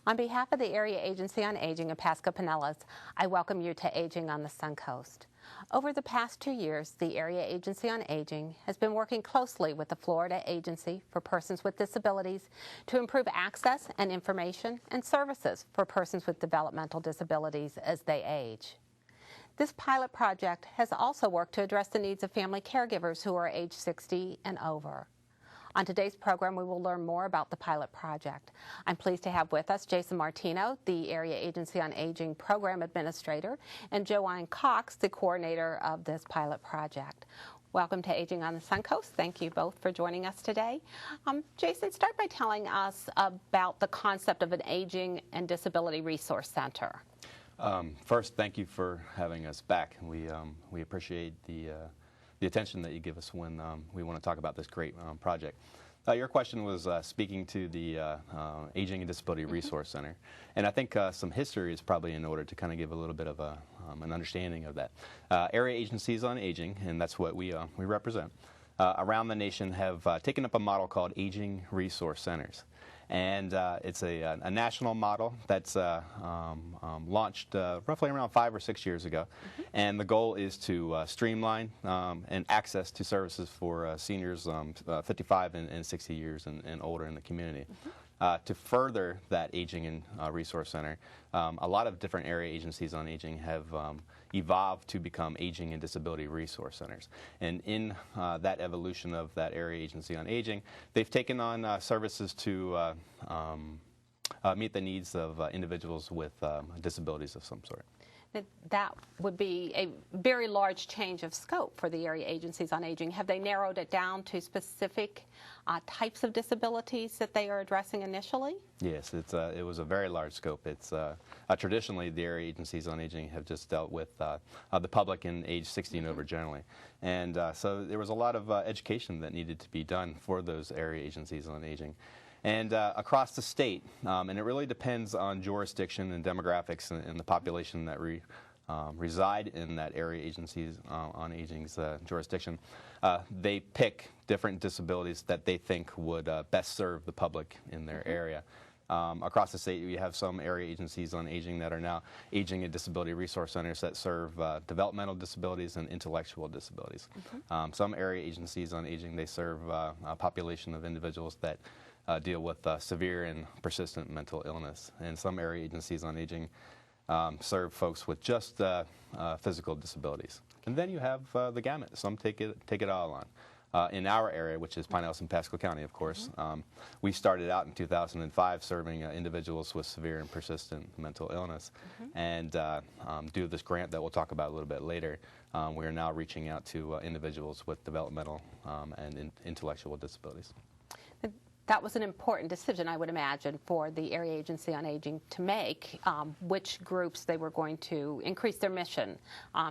On behalf of the Area Agency on Aging in Pasco Pinellas, I welcome you to Aging on the Suncoast. Over the past 2 years, the Area Agency on Aging has been working closely with the Florida Agency for Persons with Disabilities to improve access and information and services for persons with developmental disabilities as they age. This pilot project has also worked to address the needs of family caregivers who are age 60 and over. On today's program, we will learn more about the pilot project. I'm pleased to have with us Jason Martino, the Area Agency on Aging Program Administrator, and Joanne Cox, the coordinator of this pilot project. Welcome to Aging on the Suncoast. Thank you both for joining us today. Jason, start by telling us about the concept of an Aging and Disability Resource Center. First, thank you for having us back. We appreciate the attention that you give us when we want to talk about this great project. Your question was speaking to the Aging and Disability Resource Center, and I think some history is probably in order to kind of give a little bit of an understanding of that. Area agencies on aging, and that's what we represent, around the nation have taken up a model called Aging Resource Centers. And it's a national model that's launched roughly around 5 or 6 years ago. And the goal is to streamline and access to services for seniors 55 and 60 years and older in the community. To further that Aging and Resource Center, a lot of different area agencies on aging have evolved to become Aging and Disability Resource Centers. And in that evolution of that area agency on aging, they've taken on services to meet the needs of individuals with disabilities of some sort. That would be a very large change of scope for the area agencies on aging. Have they narrowed it down to specific types of disabilities that they are addressing initially? Yes, it was a very large scope. It's traditionally the area agencies on aging have just dealt with the public in age 60 and over generally, and so there was a lot of education that needed to be done for those area agencies on aging. And across the state, and it really depends on jurisdiction and demographics and the population that reside in that area agencies on aging's jurisdiction. They pick different disabilities that they think would best serve the public in their area. Across the state, we have some area agencies on aging that are now Aging and Disability Resource Centers that serve developmental disabilities and intellectual disabilities. Some area agencies on aging, they serve a population of individuals that deal with severe and persistent mental illness. And some area agencies on aging serve folks with just physical disabilities. And then you have the gamut. Some take it all on. In our area, which is Pinellas and Pasco County, of course, we started out in 2005 serving individuals with severe and persistent mental illness. And due to this grant that we'll talk about a little bit later, we are now reaching out to individuals with developmental and intellectual disabilities. That was an important decision, I would imagine, for the Area Agency on Aging to make, which groups they were going to increase their mission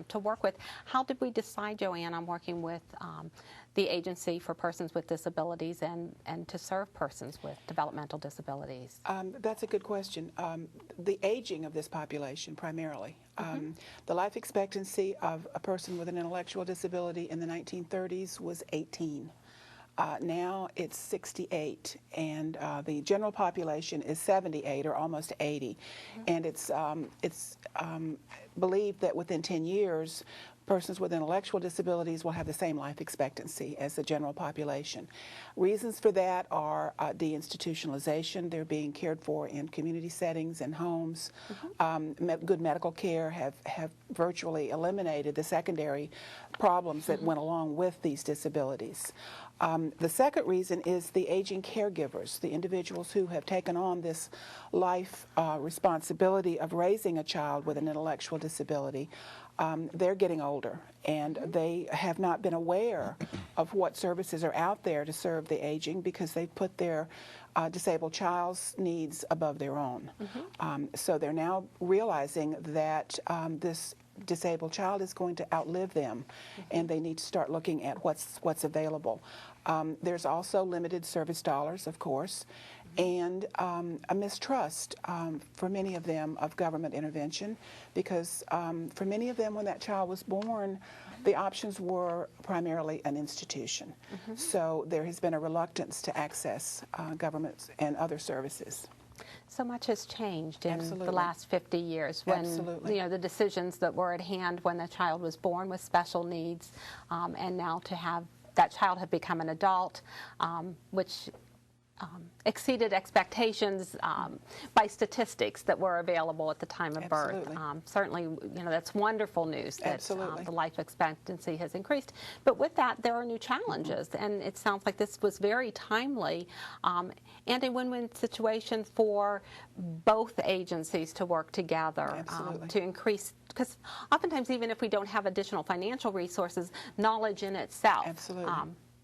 to work with. How did we decide, Joanne, on working with the Agency for Persons with Disabilities and to serve persons with developmental disabilities? That's a good question. The aging of this population, primarily. The life expectancy of a person with an intellectual disability in the 1930s was 18. Now it's 68, and the general population is 78 or almost 80, and it's believed that within 10 years, persons with intellectual disabilities will have the same life expectancy as the general population. Reasons for that are deinstitutionalization. They're being cared for in community settings and homes. Good medical care have virtually eliminated the secondary problems that went along with these disabilities. The second reason is the aging caregivers, the individuals who have taken on this life responsibility of raising a child with an intellectual disability. They're getting older, and they have not been aware of what services are out there to serve the aging because they've put their disabled child's needs above their own. So they're now realizing that this disabled child is going to outlive them, and they need to start looking at what's available. There's also limited service dollars, of course, and a mistrust for many of them of government intervention, because for many of them when that child was born, the options were primarily an institution. So there has been a reluctance to access government and other services. So much has changed in Absolutely. the last 50 years when Absolutely. the decisions that were at hand when the child was born with special needs, and now to have that child have become an adult, which exceeded expectations by statistics that were available at the time of Absolutely. birth. Certainly, that's wonderful news that Absolutely. the life expectancy has increased. But with that, there are new challenges, and it sounds like this was very timely and a win-win situation for both agencies to work together to increase. Because oftentimes, even if we don't have additional financial resources, knowledge in itself Absolutely.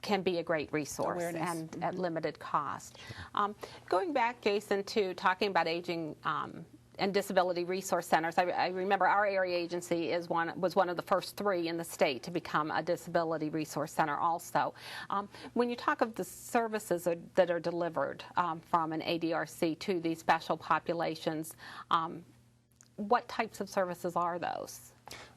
Can be a great resource Awareness. and at limited cost. Going back, Jason, to talking about aging and disability resource centers, I remember our area agency was one of the first 3 in the state to become a disability resource center also. When you talk of the services that are delivered from an ADRC to these special populations, what types of services are those?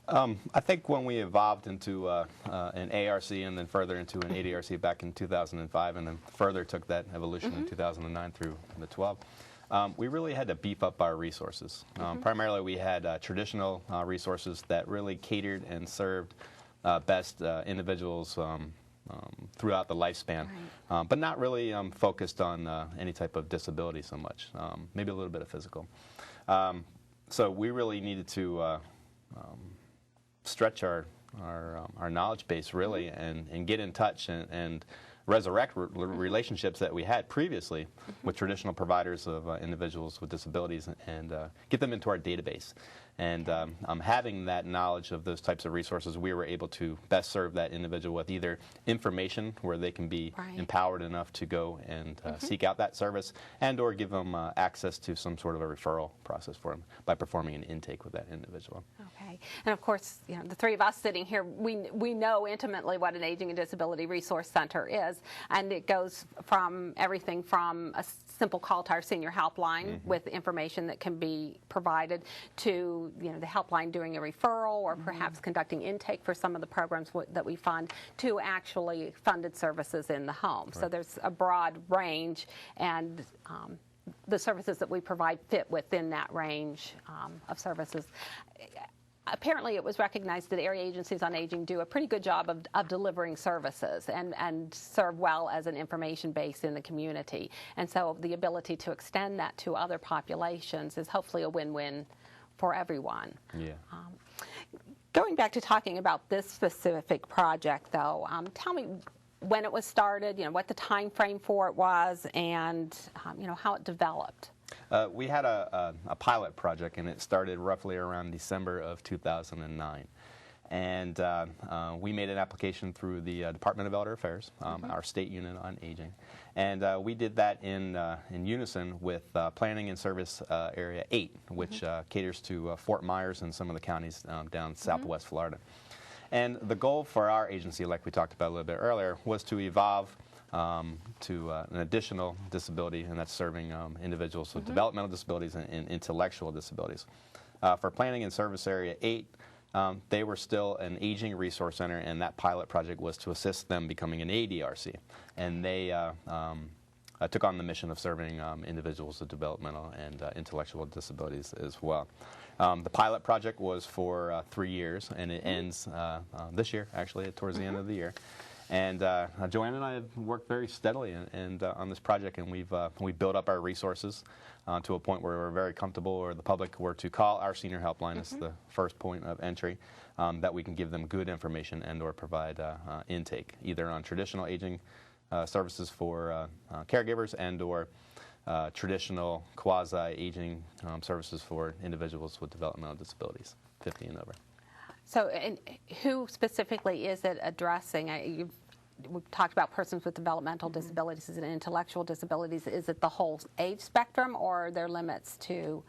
I think when we evolved into an ARC and then further into an ADRC back in 2005 and then further took that evolution in 2009 through the 12, we really had to beef up our resources. Primarily we had traditional resources that really catered and served best individuals throughout the lifespan, Right. but not really focused on any type of disability so much, maybe a little bit of physical. So we really needed to stretch our knowledge base really and get in touch and resurrect relationships that we had previously with traditional providers of individuals with disabilities and get them into our database. And having that knowledge of those types of resources, we were able to best serve that individual with either information where they can be Right. empowered enough to go and seek out that service, and or give them access to some sort of a referral process for them by performing an intake with that individual. Okay. And of course, the 3 of us sitting here, we know intimately what an Aging and Disability Resource Center is, and it goes from everything from a simple call to our senior helpline with information that can be provided to the helpline doing a referral or perhaps conducting intake for some of the programs that we fund to actually funded services in the home. Right. So there's a broad range, and the services that we provide fit within that range of services. Apparently, it was recognized that area agencies on aging do a pretty good job of delivering services and serve well as an information base in the community. And so the ability to extend that to other populations is hopefully a win-win for everyone. Yeah. Going back to talking about this specific project, though, tell me when it was started, what the time frame for it was, and how it developed. We had a pilot project, and it started roughly around December of 2009. And we made an application through the Department of Elder Affairs, our state unit on aging. And we did that in unison with Planning and Service Area 8, which caters to Fort Myers and some of the counties down southwest Florida. And the goal for our agency, like we talked about a little bit earlier, was to evolve to an additional disability, and that's serving individuals with developmental disabilities and intellectual disabilities. For Planning and Service Area 8, they were still an aging resource center, and that pilot project was to assist them becoming an ADRC. And they took on the mission of serving individuals with developmental and intellectual disabilities as well. The pilot project was for 3 years, and it ends this year, actually, towards the end of the year. And Joanne and I have worked very steadily on this project, and we've built up our resources to a point where we're very comfortable, or the public were to call our senior helpline as the first point of entry, that we can give them good information and or provide intake, either on traditional aging services for caregivers and or traditional quasi-aging services for individuals with developmental disabilities, 50 and over. So, and who specifically is it addressing? We've talked about persons with developmental disabilities and intellectual disabilities. Is it the whole age spectrum, or are there limits to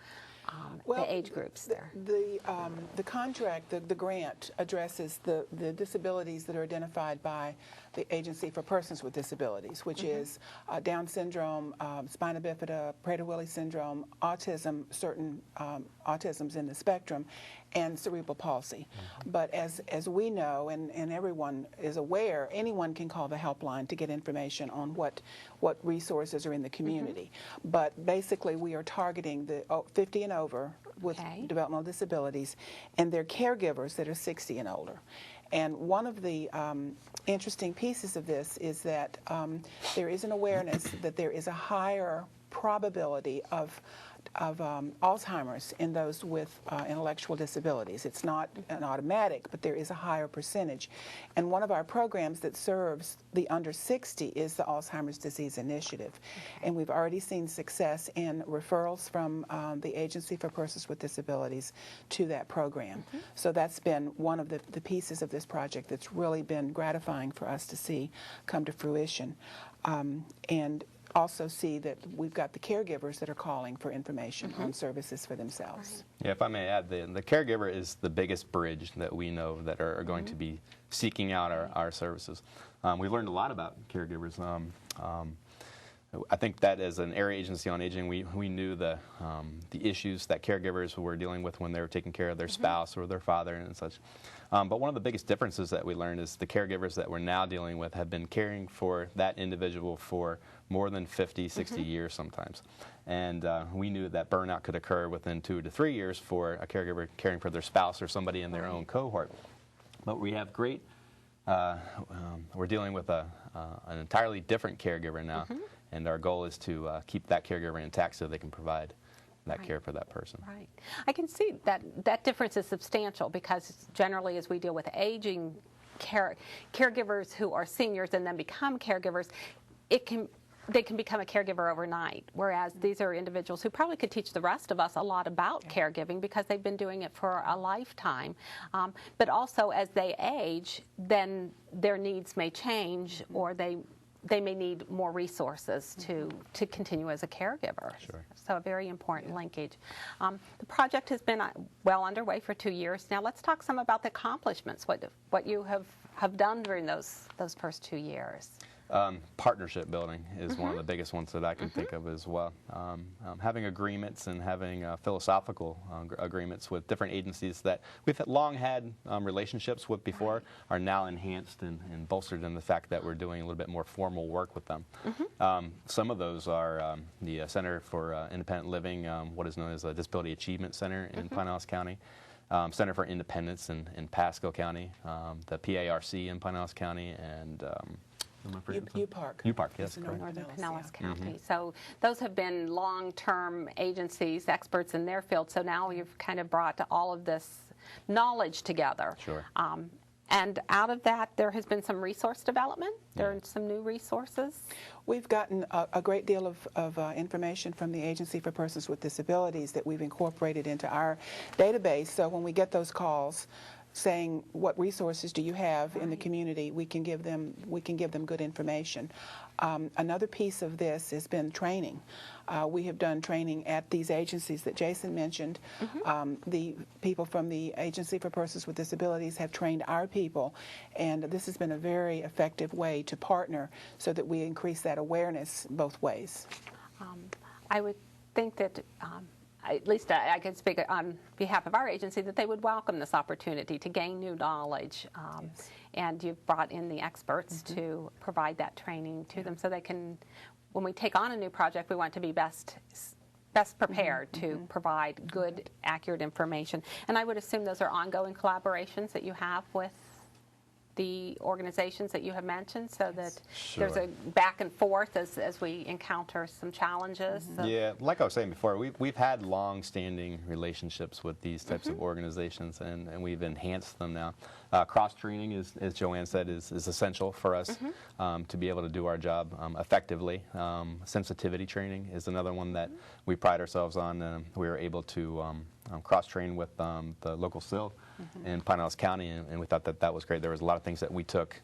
the age groups there? The contract, the grant addresses the disabilities that are identified by the Agency for Persons with Disabilities, which is Down syndrome, spina bifida, Prader-Willi syndrome, autism, certain autisms in the spectrum, and cerebral palsy. But as we know, and everyone is aware, anyone can call the helpline to get information on what resources are in the community. But basically, we are targeting the 50 and over with developmental disabilities and their caregivers that are 60 and older. And one of the interesting pieces of this is that there is an awareness that there is a higher probability of Alzheimer's in those with intellectual disabilities. It's not an automatic, but there is a higher percentage. And one of our programs that serves the under 60 is the Alzheimer's Disease Initiative. And we've already seen success in referrals from the Agency for Persons with Disabilities to that program. So that's been one of the pieces of this project that's really been gratifying for us to see come to fruition. And also see that we've got the caregivers that are calling for information on services for themselves. Yeah, if I may add, the caregiver is the biggest bridge that we know that are going to be seeking out our services. We learned a lot about caregivers. I think that as an area agency on aging, we knew the issues that caregivers were dealing with when they were taking care of their spouse or their father and such. But one of the biggest differences that we learned is the caregivers that we're now dealing with have been caring for that individual for more than 50, 60 years sometimes. And we knew that burnout could occur within 2 to 3 years for a caregiver caring for their spouse or somebody in their own cohort. But we have great, we're dealing with an entirely different caregiver now. And our goal is to keep that caregiver intact so they can provide that care for that person. Right. I can see that difference is substantial because generally as we deal with aging caregivers who are seniors and then become caregivers, they can become a caregiver overnight, whereas these are individuals who probably could teach the rest of us a lot about caregiving because they've been doing it for a lifetime. But also as they age, then their needs may change or they may need more resources to continue as a caregiver. Sure. So a very important linkage. The project has been well underway for 2 years. Now let's talk some about the accomplishments, what you have done during those first 2 years. Partnership building is one of the biggest ones that I can think of as well. Having agreements and having philosophical agreements with different agencies that we've long had relationships with before are now enhanced and bolstered in the fact that we're doing a little bit more formal work with them. Some of those are the Center for Independent Living, what is known as a Disability Achievement Center in Pinellas County. Center for Independence in Pasco County, the PARC in Pinellas County, and UPARC. UPARC, yes. Northern Pinellas County. So those have been long-term agencies, experts in their field. So now you've kind of brought all of this knowledge together. Sure. And out of that, there has been some resource development. There are some new resources. We've gotten a great deal of information from the Agency for Persons with Disabilities that we've incorporated into our database. So when we get those calls saying what resources do you have in the community, we can give them good information. Another piece of this has been training. We have done training at these agencies that Jason mentioned. The people from the Agency for Persons with Disabilities have trained our people, and this has been a very effective way to partner so that we increase that awareness both ways. I would think that at least I can speak on behalf of our agency, that they would welcome this opportunity to gain new knowledge. And you've brought in the experts to provide that training to them so they can, when we take on a new project, we want to be best prepared to provide good, accurate information. And I would assume those are ongoing collaborations that you have with the organizations that you have mentioned, so that there's a back and forth as we encounter some challenges. Yeah, like I was saying before, we've had long-standing relationships with these types of organizations, and we've enhanced them now. Cross-training, as Joanne said, is essential for us to be able to do our job effectively. Sensitivity training is another one that we pride ourselves on. We were able to cross-train with the local SIL in Pinellas County, and we thought that was great. There was a lot of things that we took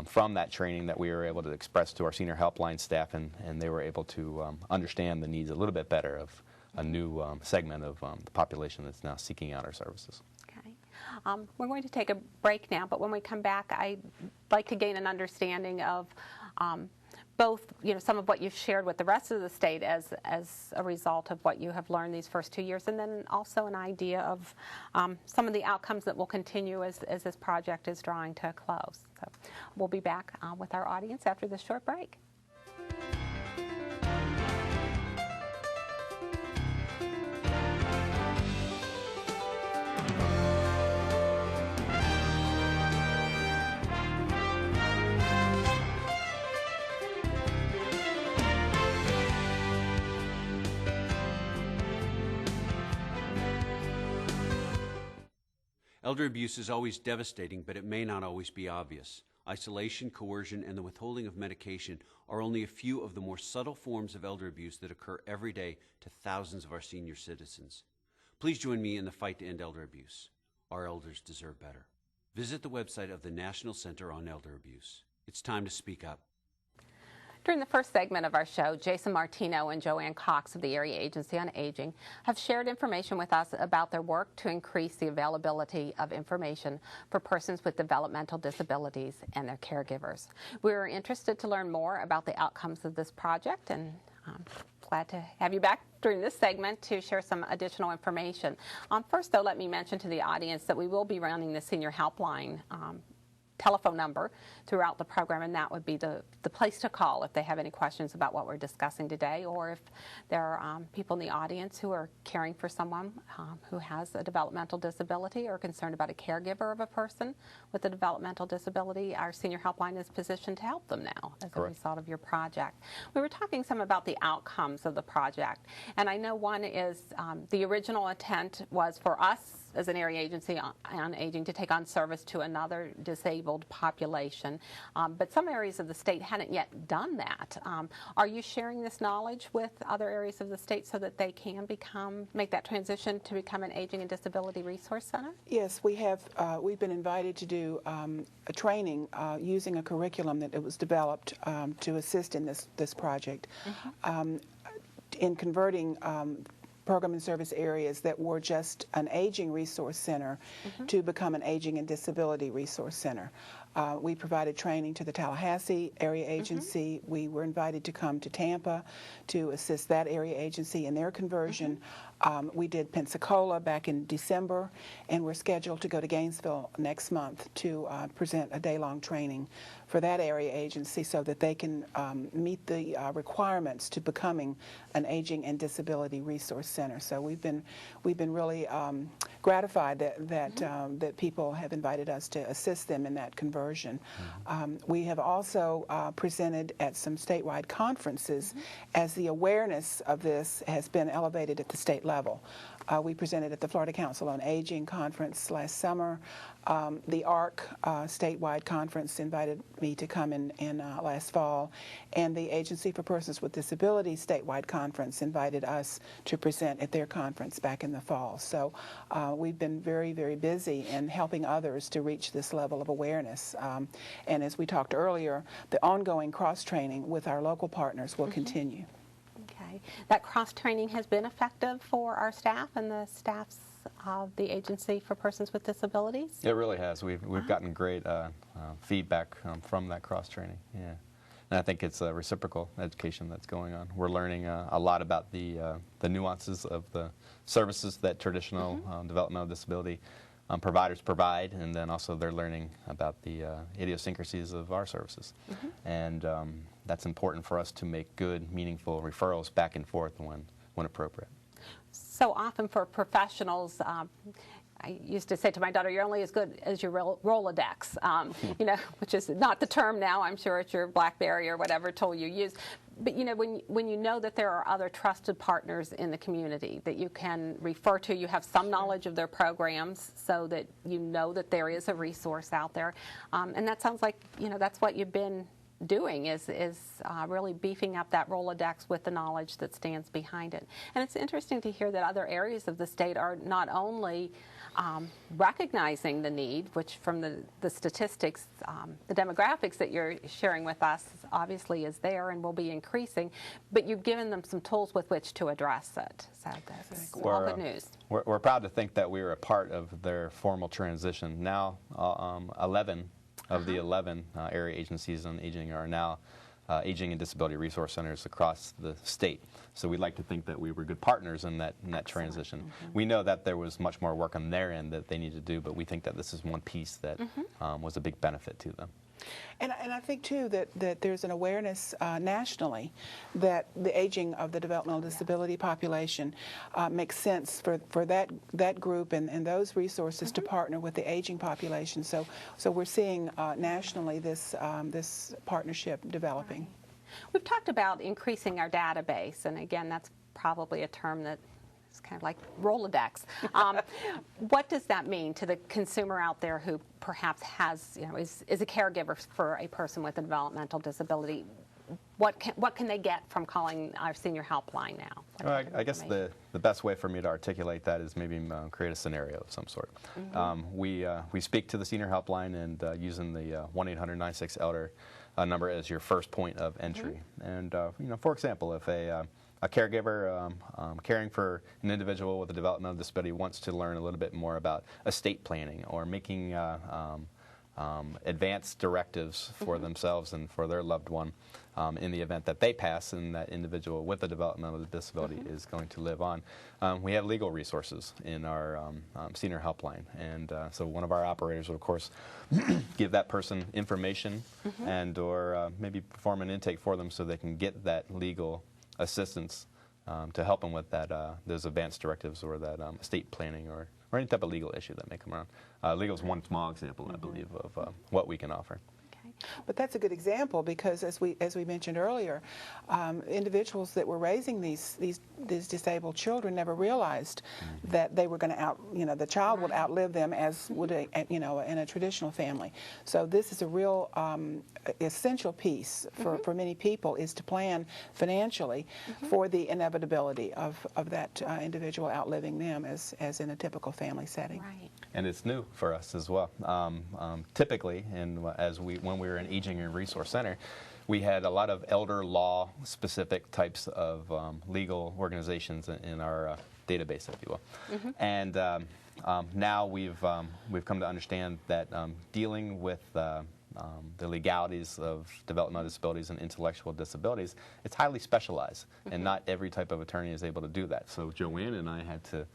from that training that we were able to express to our senior helpline staff, and they were able to understand the needs a little bit better of a new segment of the population that's now seeking out our services. Okay. We're going to take a break now, but when we come back, I'd like to gain an understanding of both, some of what you've shared with the rest of the state as a result of what you have learned these first 2 years, and then also an idea of some of the outcomes that will continue as this project is drawing to a close. So we'll be back with our audience after this short break. Elder abuse is always devastating, but it may not always be obvious. Isolation, coercion, and the withholding of medication are only a few of the more subtle forms of elder abuse that occur every day to thousands of our senior citizens. Please join me in the fight to end elder abuse. Our elders deserve better. Visit the website of the National Center on Elder Abuse. It's time to speak up. During the first segment of our show, Jason Martino and Joanne Cox of the Area Agency on Aging have shared information with us about their work to increase the availability of information for persons with developmental disabilities and their caregivers. We are interested to learn more about the outcomes of this project, and I'm glad to have you back during this segment to share some additional information. First, though, let me mention to the audience that we will be running the Senior Helpline telephone number throughout the program, and that would be the place to call if they have any questions about what we're discussing today, or if there are people in the audience who are caring for someone who has a developmental disability or concerned about a caregiver of a person with a developmental disability. Our Senior Helpline is positioned to help them now as a result of your project. We were talking some about the outcomes of the project, and I know one is the original intent was for us as an area agency on aging to take on service to another disabled population, but some areas of the state hadn't yet done that. Are you sharing this knowledge with other areas of the state so that they can make that transition to become an aging and disability resource center? Yes, we have. We've been invited to do a training using a curriculum that it was developed to assist in this project in converting program and service areas that were just an aging resource center to become an aging and disability resource center. We provided training to the Tallahassee area agency. We were invited to come to Tampa to assist that area agency in their conversion. We did Pensacola back in December, and we're scheduled to go to Gainesville next month to present a day-long training for that area agency so that they can meet the requirements to becoming an aging and disability resource center. So we've been really gratified that people have invited us to assist them in that conversion. We have also presented at some statewide conferences as the awareness of this has been elevated at the state level. We presented at the Florida Council on Aging conference last summer. The ARC statewide conference invited me to come in last fall, and the Agency for Persons with Disabilities statewide conference invited us to present at their conference back in the fall. So we've been very, very busy in helping others to reach this level of awareness. And as we talked earlier, the ongoing cross-training with our local partners will continue. Okay. That cross-training has been effective for our staff and the staffs of the Agency for Persons with Disabilities? It really has. We've gotten great feedback from that cross-training. Yeah. And I think it's a reciprocal education that's going on. We're learning a lot about the nuances of the services that traditional developmental disability providers provide, and then also they're learning about the idiosyncrasies of our services. And that's important for us to make good, meaningful referrals back and forth when appropriate. So often for professionals, I used to say to my daughter, you're only as good as your Rolodex, which is not the term now. I'm sure it's your BlackBerry or whatever tool you use. But, when you know that there are other trusted partners in the community that you can refer to, you have some knowledge of their programs so that you know that there is a resource out there. And that sounds like, that's what you've been doing is really beefing up that Rolodex with the knowledge that stands behind it. And it's interesting to hear that other areas of the state are not only recognizing the need, which from the statistics, the demographics that you're sharing with us obviously is there and will be increasing, but you've given them some tools with which to address it. So that's all good news. We're proud to think that we were a part of their formal transition. Now 11 of the 11 area agencies on aging are now aging and disability resource centers across the state. So we'd like to think that we were good partners in that transition. We know that there was much more work on their end that they need to do, but we think that this is one piece that was a big benefit to them. And I think, too, that there's an awareness nationally that the aging of the developmental disability population makes sense for that group and those resources to partner with the aging population. So we're seeing nationally this partnership developing. Right. We've talked about increasing our database, and again, that's probably a term that it's kind of like Rolodex. What does that mean to the consumer out there who perhaps has, is a caregiver for a person with a developmental disability? What can they get from calling our senior helpline now? Well, I guess the best way for me to articulate that is maybe create a scenario of some sort. We speak to the senior helpline and using the 1-800-96-ELDER number as your first point of entry. And for example, if a caregiver caring for an individual with a developmental disability wants to learn a little bit more about estate planning or making advanced directives for themselves and for their loved one in the event that they pass and that individual with a developmental disability is going to live on. We have legal resources in our senior helpline, and so one of our operators will, of course, give that person information and or maybe perform an intake for them so they can get that legal assistance to help them with that those advanced directives or that estate planning or any type of legal issue that may come around. Legal is one small example, I believe, of what we can offer. But that's a good example because, as we mentioned earlier, individuals that were raising these disabled children never realized that they were going to the child would outlive them as would in a traditional family. So this is a real essential piece for many people, is to plan financially for the inevitability of that individual outliving them as in a typical family setting. Right. And it's new for us as well. Typically, when we were an aging and resource center, we had a lot of elder law specific types of legal organizations in our database, if you will. And now we've come to understand that dealing with the legalities of developmental disabilities and intellectual disabilities, it's highly specialized, and not every type of attorney is able to do that. So Joanne and I had to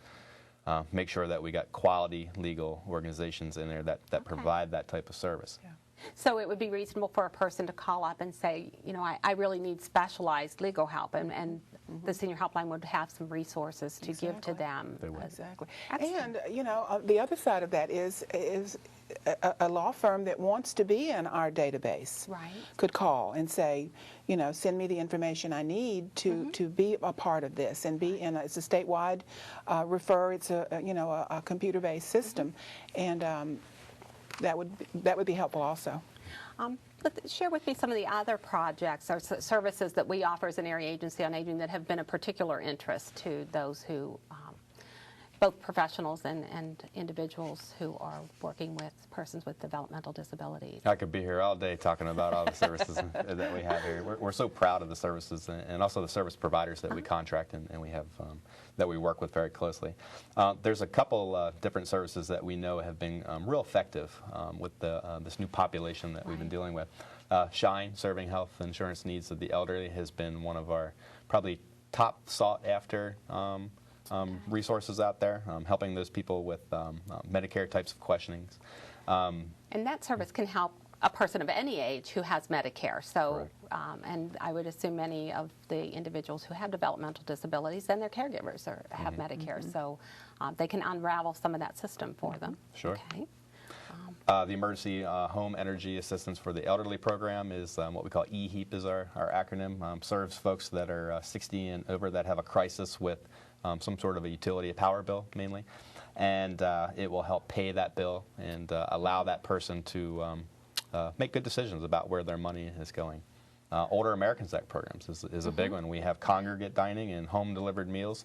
make sure that we got quality legal organizations in there that provide that type of service. Yeah. So it would be reasonable for a person to call up and say, I really need specialized legal help, and the senior helpline would have some resources to give to them. They would. Exactly. Excellent. And the other side of that is a law firm that wants to be in our database could call and say, send me the information I need to be a part of this and be in. It's a statewide refer. It's a computer-based system, and that would be helpful also. But share with me some of the other projects or services that we offer as an area agency on aging that have been of particular interest to those who, both professionals and individuals who are working with persons with developmental disabilities. I could be here all day talking about all the services that we have here. We're so proud of the services and also the service providers that we contract and we have that we work with very closely. There's a couple different services that we know have been real effective with this new population that we've been dealing with. SHINE, Serving Health Insurance Needs of the Elderly, has been one of our probably top sought after resources out there, helping those people with Medicare types of questionings. And that service can help a person of any age who has Medicare. So, and I would assume many of the individuals who have developmental disabilities and their caregivers have Medicare. So they can unravel some of that system for them. Sure. Okay. The Emergency Home Energy Assistance for the Elderly program is what we call EHEAP is our acronym. Serves folks that are 60 and over that have a crisis with some sort of a utility, a power bill mainly, and it will help pay that bill and allow that person to make good decisions about where their money is going. Older Americans Act programs is a big one. We have congregate dining and home delivered meals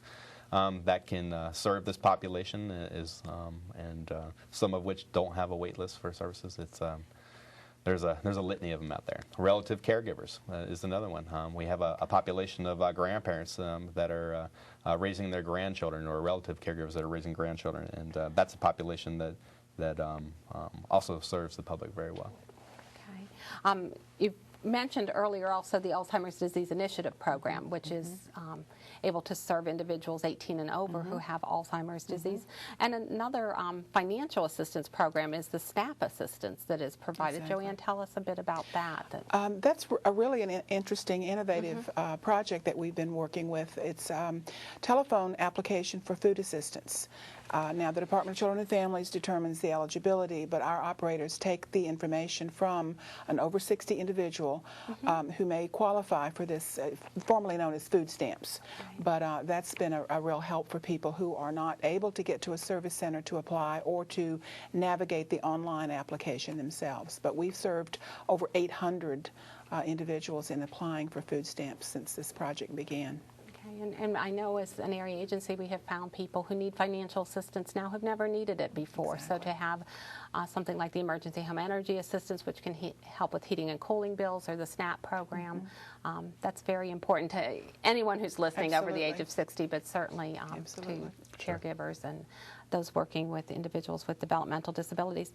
that can serve this population, and some of which don't have a wait list for services. There's a litany of them out there. Relative caregivers is another one. We have a population of grandparents that are raising their grandchildren, or relative caregivers that are raising grandchildren, and that's a population that also serves the public very well. Okay. You've mentioned earlier also the Alzheimer's Disease Initiative Program, which is able to serve individuals 18 and over who have Alzheimer's disease. And another financial assistance program is the SNAP assistance that is provided. Exactly. Joanne, tell us a bit about that. That's really an interesting, innovative project that we've been working with. It's telephone application for food assistance. Now, the Department of Children and Families determines the eligibility, but our operators take the information from an over 60 individual who may qualify for this, formerly known as food stamps. Right. But that's been a real help for people who are not able to get to a service center to apply or to navigate the online application themselves. But we've served over 800 individuals in applying for food stamps since this project began. And I know as an area agency we have found people who need financial assistance now have never needed it before. Exactly. So to have something like the Emergency Home Energy Assistance, which can help with heating and cooling bills, or the SNAP program, that's very important to anyone who's listening over the age of 60, but certainly to caregivers and those working with individuals with developmental disabilities.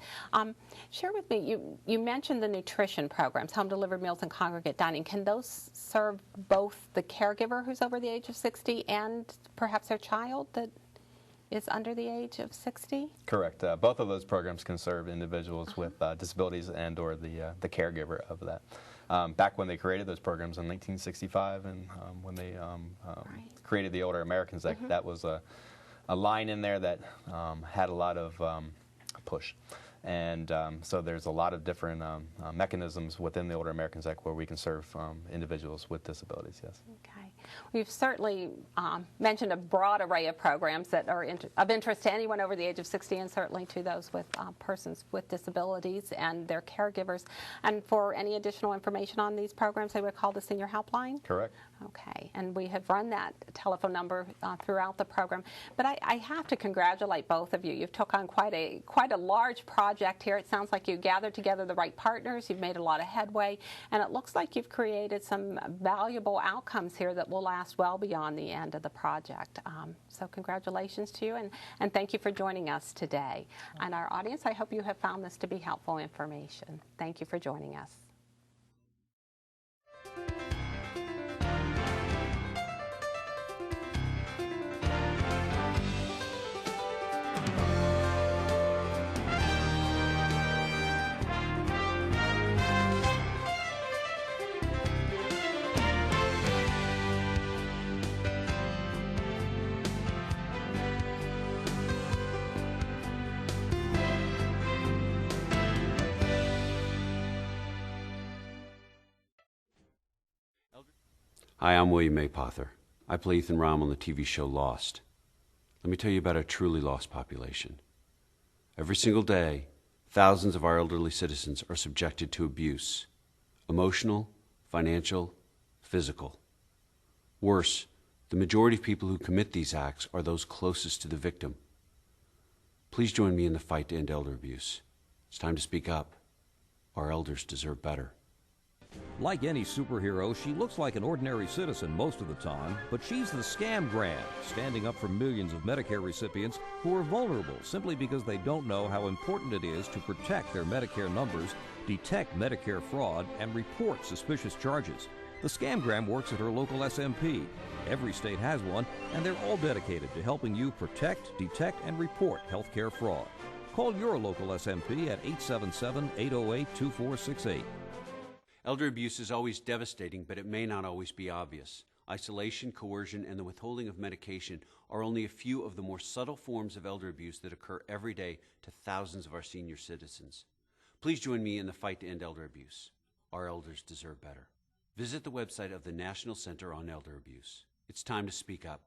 Share with me, you mentioned the nutrition programs, home delivered meals and congregate dining. Can those serve both the caregiver who's over the age of 60 and perhaps their child that is under the age of 60? Correct. Both of those programs can serve individuals with disabilities and or the caregiver of that. Back when they created those programs in 1965 and when they created the Older Americans Act, that was a line in there that had a lot of push. And so there's a lot of different mechanisms within the Older Americans Act where we can serve individuals with disabilities, yes. Okay. We've certainly mentioned a broad array of programs that are of interest to anyone over the age of 60 and certainly to those with persons with disabilities and their caregivers. And for any additional information on these programs, they would call the Senior Helpline? Correct. Okay, and we have run that telephone number throughout the program. But I have to congratulate both of you. You've took on quite a large project here. It sounds like you gathered together the right partners. You've made a lot of headway, and it looks like you've created some valuable outcomes here that will last well beyond the end of the project. So congratulations to you, and thank you for joining us today. And our audience, I hope you have found this to be helpful information. Thank you for joining us. Hi, I'm William Maypother. I play Ethan Rahm on the TV show Lost. Let me tell you about a truly lost population. Every single day, thousands of our elderly citizens are subjected to abuse, emotional, financial, physical. Worse, the majority of people who commit these acts are those closest to the victim. Please join me in the fight to end elder abuse. It's time to speak up. Our elders deserve better. Like any superhero, she looks like an ordinary citizen most of the time, but she's the scam grand, standing up for millions of Medicare recipients who are vulnerable simply because they don't know how important it is to protect their Medicare numbers, detect Medicare fraud, and report suspicious charges. The Scamgram works at her local SMP. Every state has one, and they're all dedicated to helping you protect, detect, and report healthcare fraud. Call your local SMP at 877-808-2468. Elder abuse is always devastating, but it may not always be obvious. Isolation, coercion, and the withholding of medication are only a few of the more subtle forms of elder abuse that occur every day to thousands of our senior citizens. Please join me in the fight to end elder abuse. Our elders deserve better. Visit the website of the National Center on Elder Abuse. It's time to speak up.